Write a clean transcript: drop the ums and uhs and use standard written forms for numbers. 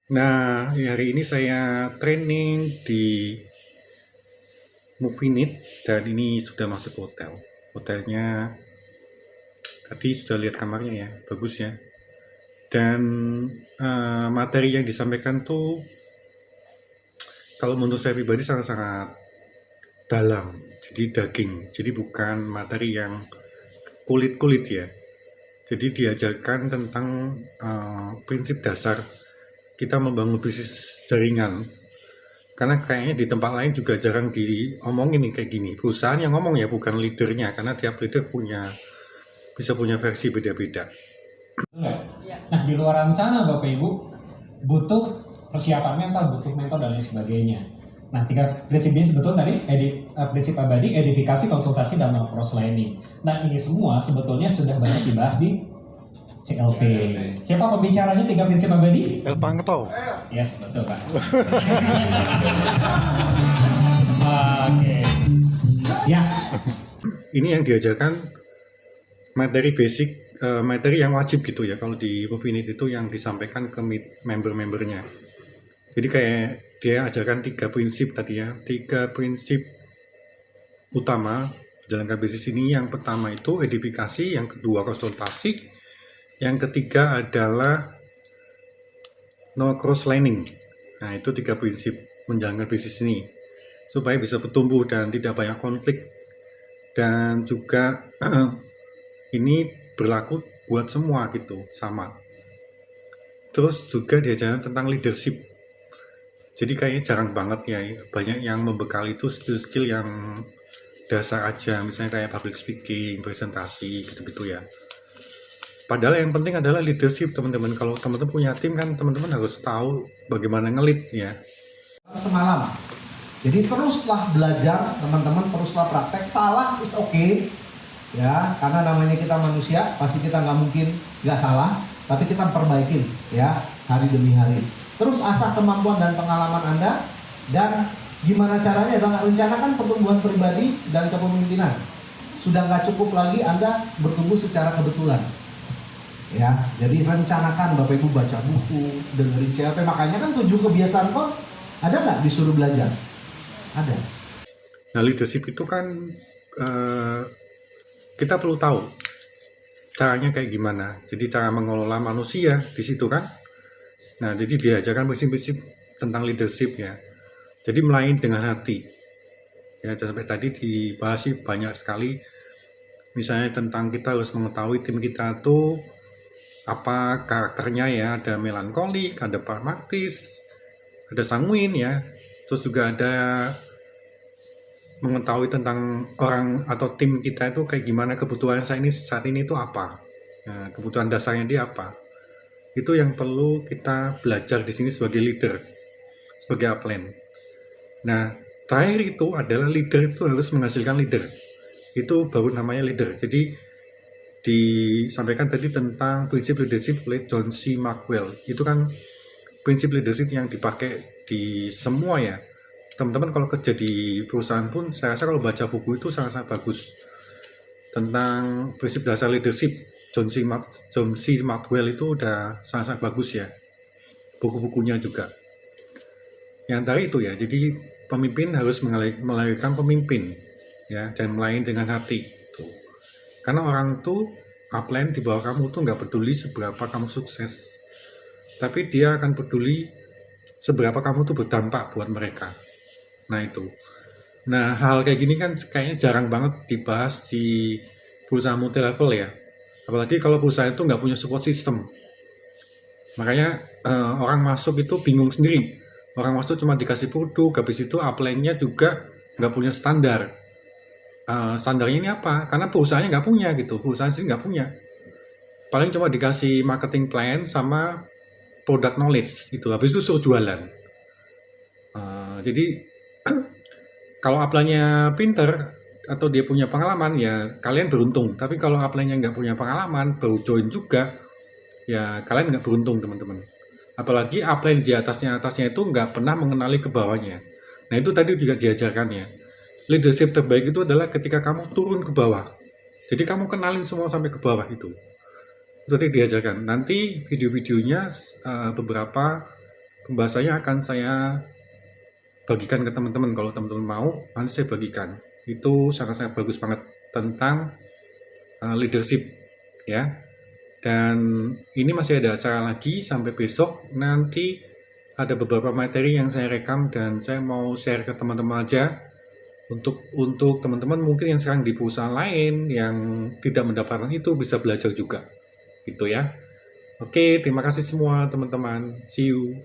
Nah, hari ini saya training di Movinit dan ini sudah masuk hotel. Hotelnya tadi sudah lihat kamarnya ya, bagus ya. Dan materi yang disampaikan tuh kalau menurut saya pribadi sangat-sangat dalam. Jadi daging, jadi bukan materi yang kulit-kulit ya. Jadi diajarkan tentang prinsip dasar kita membangun bisnis jaringan. Karena kayaknya di tempat lain juga jarang diomongin nih kayak gini. Perusahaan yang ngomong ya, bukan leadernya, karena tiap leader bisa punya versi beda-beda. Enggak. Nah, di luaran sana Bapak Ibu butuh persiapan mental, butuh mentor dan lain sebagainya. Nah, tiga prinsip ini sebetulnya tadi prinsip abadi, edifikasi, konsultasi, dan cross lining. Nah, ini semua sebetulnya sudah banyak dibahas di CLP. Siapa pembicaranya tiga prinsip abadi? El Pangto. Yes, betul Pak. Oke. Ya. Ini yang diajarkan materi basic, materi yang wajib gitu ya. Kalau di Movinit itu yang disampaikan ke member-membernya. Jadi kayak dia ajarkan 3 prinsip tadi ya. 3 prinsip utama jalankan bisnis ini. Yang pertama itu edifikasi, yang kedua konsultasi, yang ketiga adalah no cross lining. Nah, itu 3 prinsip menjalankan bisnis ini supaya bisa bertumbuh dan tidak banyak konflik. Dan juga ini berlaku buat semua gitu, sama. Terus juga diajarkan tentang leadership. Jadi kayaknya jarang banget ya, banyak yang membekali itu skill-skill yang dasar aja, misalnya kayak public speaking, presentasi, gitu-gitu ya. Padahal yang penting adalah leadership teman-teman. Kalau teman-teman punya tim kan teman-teman harus tahu bagaimana ngelit ya. Semalam. Jadi teruslah belajar teman-teman, teruslah praktek. Salah is okay ya, karena namanya kita manusia, pasti kita nggak mungkin nggak salah, tapi kita perbaikin ya hari demi hari. Terus asah kemampuan dan pengalaman Anda, dan gimana caranya adalah rencanakan pertumbuhan pribadi dan kepemimpinan. Sudah nggak cukup lagi Anda bertumbuh secara kebetulan. Ya, jadi rencanakan Bapak Ibu baca buku, dengerin CLP. Makanya kan 7 kebiasaan kok ada nggak disuruh belajar? Ada. Nah, leadership itu kan kita perlu tahu caranya kayak gimana. Jadi cara mengelola manusia di situ kan. Nah, jadi diajarkan prinsip-prinsip tentang leadership ya. Jadi melayani dengan hati. Ya, sampai tadi dibahas sih banyak sekali. Misalnya tentang kita harus mengetahui tim kita tuh apa karakternya ya, ada melankolik, ada pragmatis, ada sanguin ya. Terus juga ada mengetahui tentang orang atau tim kita itu kayak gimana, kebutuhan saat ini itu apa. Nah, kebutuhan dasarnya dia apa. Itu yang perlu kita belajar di sini sebagai leader, sebagai upline. Nah, terakhir itu adalah leader itu harus menghasilkan leader. Itu baru namanya leader. Jadi disampaikan tadi tentang prinsip leadership oleh John C. Maxwell. Itu kan prinsip leadership yang dipakai di semua ya. Teman-teman kalau kerja di perusahaan pun saya rasa kalau baca buku itu sangat-sangat bagus. Tentang prinsip dasar leadership John C. Maxwell itu udah sangat-sangat bagus ya. Buku-bukunya juga. Yang tadi itu ya, jadi pemimpin harus melahirkan pemimpin ya, dan melayani dengan hati. Karena orang tuh upline di bawah kamu tuh nggak peduli seberapa kamu sukses, tapi dia akan peduli seberapa kamu tuh berdampak buat mereka. Nah itu. Nah hal kayak gini kan kayaknya jarang banget dibahas di perusahaan multi level ya. Apalagi kalau perusahaan itu nggak punya support system. Makanya orang masuk itu bingung sendiri. Orang masuk cuma dikasih produk, habis itu upline-nya juga nggak punya standar. Standarnya ini apa? Karena perusahaannya nggak punya gitu, perusahaan sendiri nggak punya. Paling cuma dikasih marketing plan sama product knowledge gitu, habis itu suruh jualan. Jadi kalau upline-nya pinter atau dia punya pengalaman ya kalian beruntung. Tapi kalau upline-nya nggak punya pengalaman, baru join juga, ya kalian nggak beruntung teman-teman. Apalagi upline di atasnya itu nggak pernah mengenali ke bawahnya. Nah itu tadi juga diajarkan ya. Leadership terbaik itu adalah ketika kamu turun ke bawah. Jadi kamu kenalin semua sampai ke bawah itu. Itu tadi diajarkan. Nanti video-videonya beberapa bahasanya akan saya bagikan ke teman-teman. Kalau teman-teman mau, nanti saya bagikan. Itu sangat-sangat bagus banget tentang leadership ya. Dan ini masih ada acara lagi sampai besok. Nanti ada beberapa materi yang saya rekam dan saya mau share ke teman-teman aja. Untuk teman-teman mungkin yang sekarang di perusahaan lain yang tidak mendapatkan itu bisa belajar juga. Gitu ya. Oke, terima kasih semua teman-teman. See you.